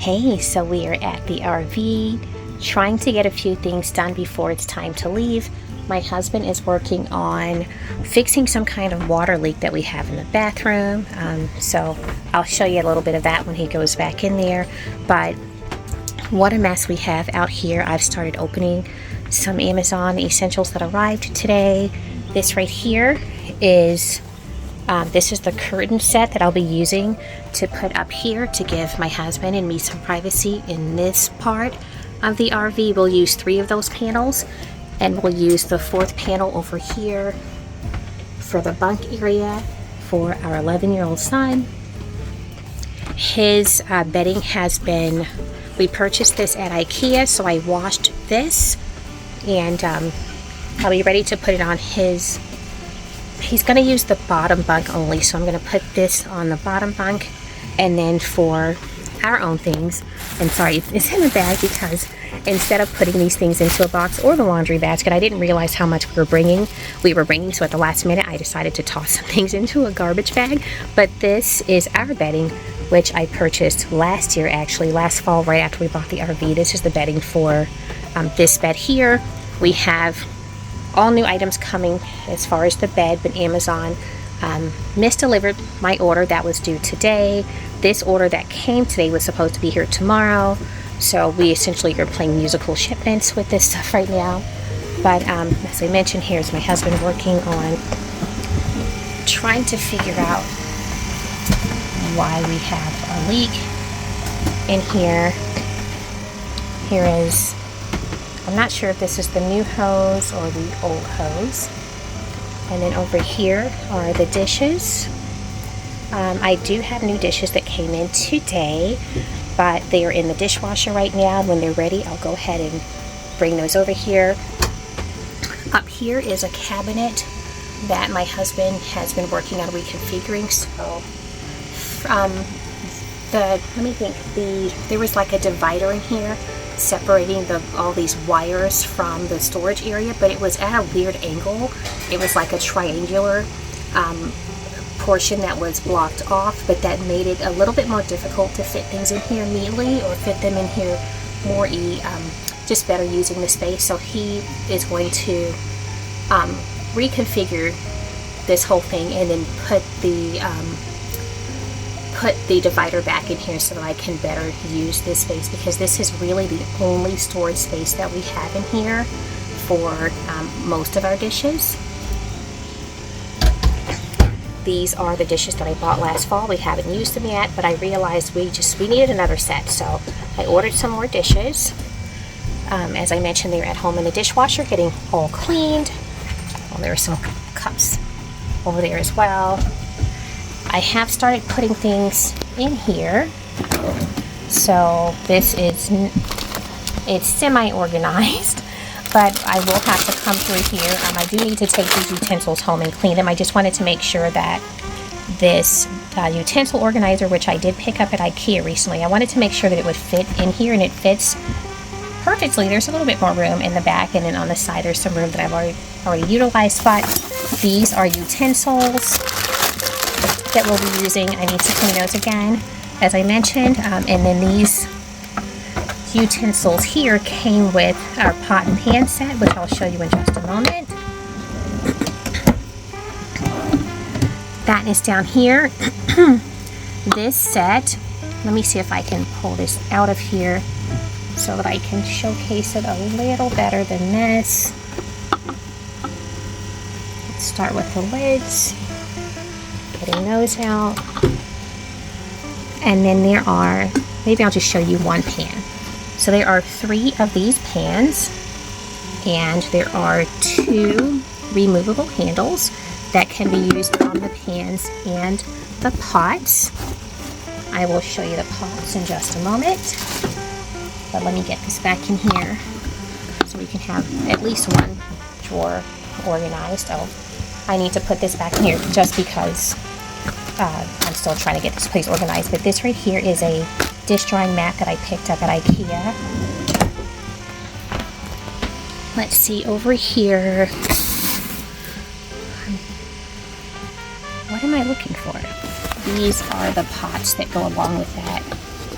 Okay, so we are at the RV trying to get a few things done before it's time to leave. My husband is working on fixing some kind of water leak that we have in the bathroom. So I'll show you a little bit of that when he goes back in there. But what a mess we have out here. I've started opening some Amazon essentials that arrived today. This right here is this is the curtain set that I'll be using to put up here to give my husband and me some privacy in this part of the RV. We'll use 3 of those panels, and we'll use the 4th panel over here for the bunk area for our 11-year-old son. His bedding has been, we purchased this at IKEA, so I washed this, and I'll be ready to put it on his. He's going to use the bottom bunk only, so I'm going to put this on the bottom bunk. And then for our own things, and sorry, it's in the bag because instead of putting these things into a box or the laundry basket, I didn't realize how much we were bringing. So at the last minute, I decided to toss some things into a garbage bag. But this is our bedding, which I purchased last year, actually, last fall, right after we bought the RV. This is the bedding for this bed here. We have all new items coming as far as the bed, but Amazon misdelivered my order that was due today. This order that came today was supposed to be here tomorrow, so we essentially are playing musical shipments with this stuff right now. But as I mentioned, here's my husband working on trying to figure out why we have a leak in here. Here is, I'm not sure if this is the new hose or the old hose. And then over here are the dishes. I do have new dishes that came in today, but they are in the dishwasher right now. When they're ready, I'll go ahead and bring those over here. Up here is a cabinet that my husband has been working on reconfiguring. So there was like a divider in here separating all these wires from the storage area, but it was at a weird angle. It was like a triangular portion that was blocked off, but that made it a little bit more difficult to fit things in here neatly or fit them in here more just better using the space. So he is going to reconfigure this whole thing and then put the divider back in here so that I can better use this space, because this is really the only storage space that we have in here for most of our dishes. These are the dishes that I bought last fall. We haven't used them yet, but I realized we needed another set, so I ordered some more dishes. As I mentioned, they're at home in the dishwasher getting all cleaned. Well, there are some cups over there as well. I have started putting things in here, so it's semi-organized, but I will have to come through here. I do need to take these utensils home and clean them. I just wanted to make sure that this utensil organizer, which I did pick up at IKEA recently, I wanted to make sure that it would fit in here, and it fits perfectly. There's a little bit more room in the back, and then on the side there's some room that I've already utilized, but these are utensils that we'll be using. I need to clean those again, as I mentioned, and then these utensils here came with our pot and pan set, which I'll show you in just a moment. That is down here. This set, let me see if I can pull this out of here so that I can showcase it a little better than this. Let's start with the lids. Getting those out, and then there are, maybe I'll just show you one pan. So there are 3 of these pans, and there are 2 removable handles that can be used on the pans and the pots. I will show you the pots in just a moment, but let me get this back in here so we can have at least one drawer organized. Oh, I need to put this back in here just because I'm still trying to get this place organized. But this right here is a dish drying mat that I picked up at IKEA. Let's see, over here, what am I looking for? These are the pots that go along with that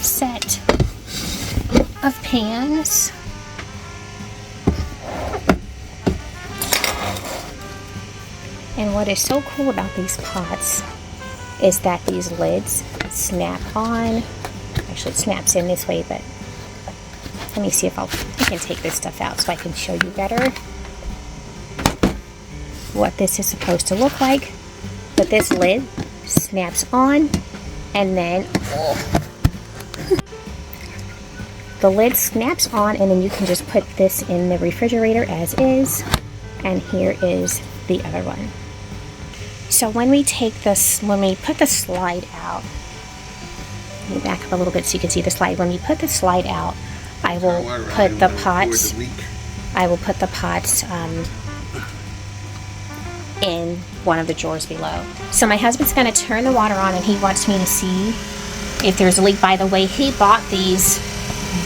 set. of pans. And what is so cool about these pots is that these lids snap on. Actually, it snaps in this way, but let me see if I can take this stuff out so I can show you better what this is supposed to look like. But this lid snaps on, and then the lid snaps on, and then you can just put this in the refrigerator as is. And here is the other one. So when we put the slide out, let me back up a little bit so you can see the slide. When we put the slide out, I will put the pots in one of the drawers below. So my husband's going to turn the water on, and he wants me to see if there's a leak. By the way, he bought these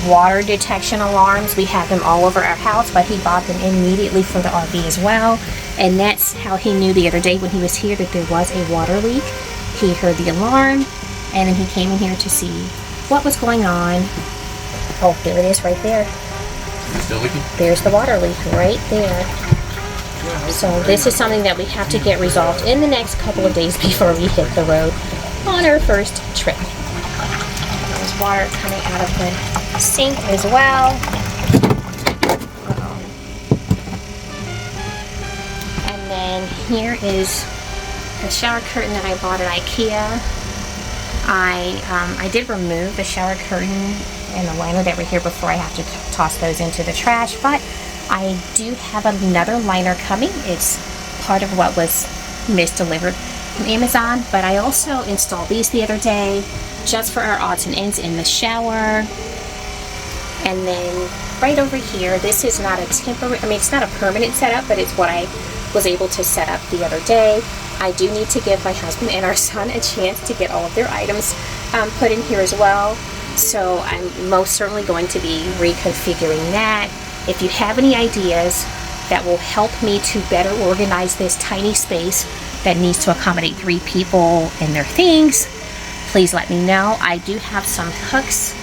water detection alarms. We have them all over our house, but he bought them immediately for the RV as well. And that's how he knew the other day when he was here that there was a water leak. He heard the alarm, and then he came in here to see what was going on. Oh, there it is right there. Still leaking? There's the water leak right there. So this is something that we have to get resolved in the next couple of days before we hit the road on our first trip. There's water coming out of the sink as well. And then here is the shower curtain that I bought at IKEA. I did remove the shower curtain and the liner that were here before. I have to toss those into the trash, but I do have another liner coming. It's part of what was misdelivered from Amazon, but I also installed these the other day just for our odds and ends in the shower. And then right over here, this is not a temporary, it's not a permanent setup, but it's what I was able to set up the other day. I do need to give my husband and our son a chance to get all of their items put in here as well. So I'm most certainly going to be reconfiguring that. If you have any ideas that will help me to better organize this tiny space that needs to accommodate 3 people and their things, please let me know. I do have some hooks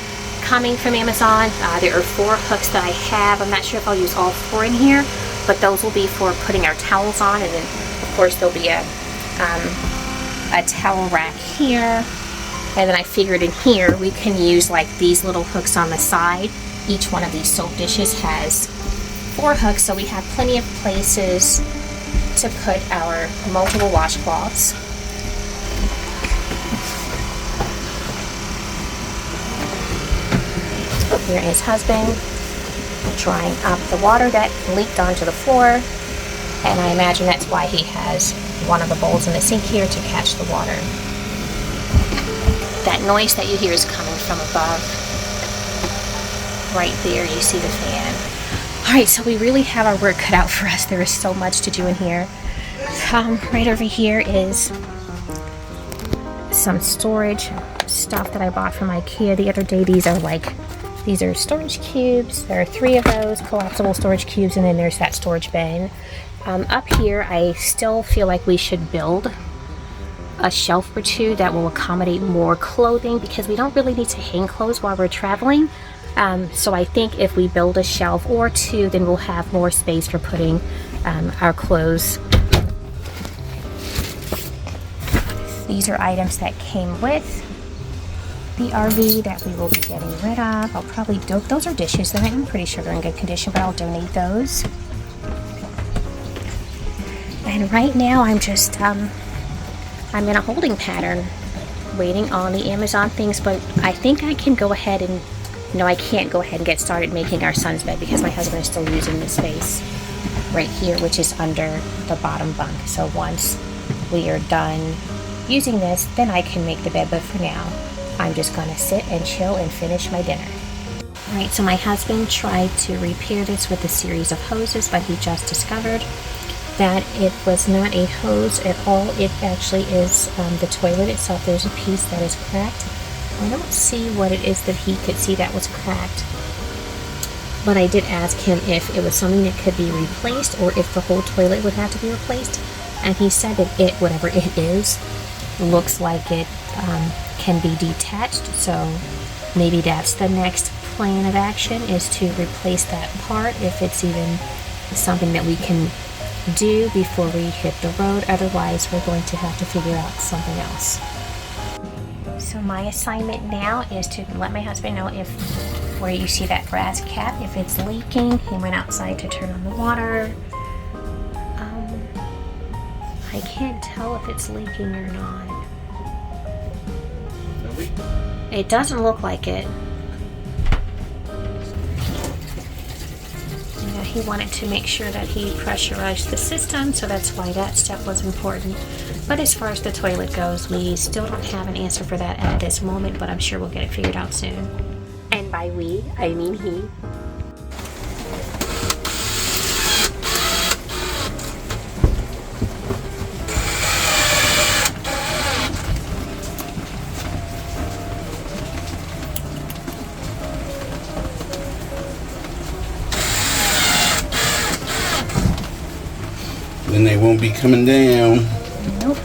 coming from Amazon. There are 4 hooks that I have. I'm not sure if I'll use all 4 in here, but those will be for putting our towels on, and then of course there'll be a towel rack here. And then I figured in here we can use like these little hooks on the side. Each one of these soap dishes has 4 hooks, so we have plenty of places to put our multiple washcloths. Here is husband drying up the water that leaked onto the floor, and I imagine that's why he has one of the bowls in the sink here to catch the water. That noise that you hear is coming from above. Right there, you see the fan. Alright, so we really have our work cut out for us. There is so much to do in here. Right over here is some storage stuff that I bought from IKEA the other day. These are storage cubes. There are 3 of those collapsible storage cubes, and then there's that storage bin. Up here, I still feel like we should build a shelf or 2 that will accommodate more clothing, because we don't really need to hang clothes while we're traveling. So I think if we build a shelf or 2, then we'll have more space for putting our clothes. These are items that came with the RV that we will be getting rid of. I'll probably those are dishes that I'm pretty sure they're in good condition, but I'll donate those. And right now I'm just I'm in a holding pattern waiting on the Amazon things, but I think I can go ahead and no, I can't go ahead and get started making our son's bed because my husband is still using this space right here, which is under the bottom bunk. So once we are done using this, then I can make the bed, but for now I'm just gonna sit and chill and finish my dinner. Alright, so my husband tried to repair this with a series of hoses, but he just discovered that it was not a hose at all. It actually is the toilet itself. There's a piece that is cracked. I don't see what it is that he could see that was cracked, but I did ask him if it was something that could be replaced or if the whole toilet would have to be replaced, and he said that whatever it is, looks like it can be detached, so maybe that's the next plan of action is to replace that part if it's even something that we can do before we hit the road. Otherwise, we're going to have to figure out something else. So my assignment now is to let my husband know if where you see that grass cap, if it's leaking. He went outside to turn on the water. I can't tell if it's leaking or not. It doesn't look like it. You know, he wanted to make sure that he pressurized the system, so that's why that step was important. But as far as the toilet goes, we still don't have an answer for that at this moment, but I'm sure we'll get it figured out soon. And by we, I mean he. Then they won't be coming down. Nope.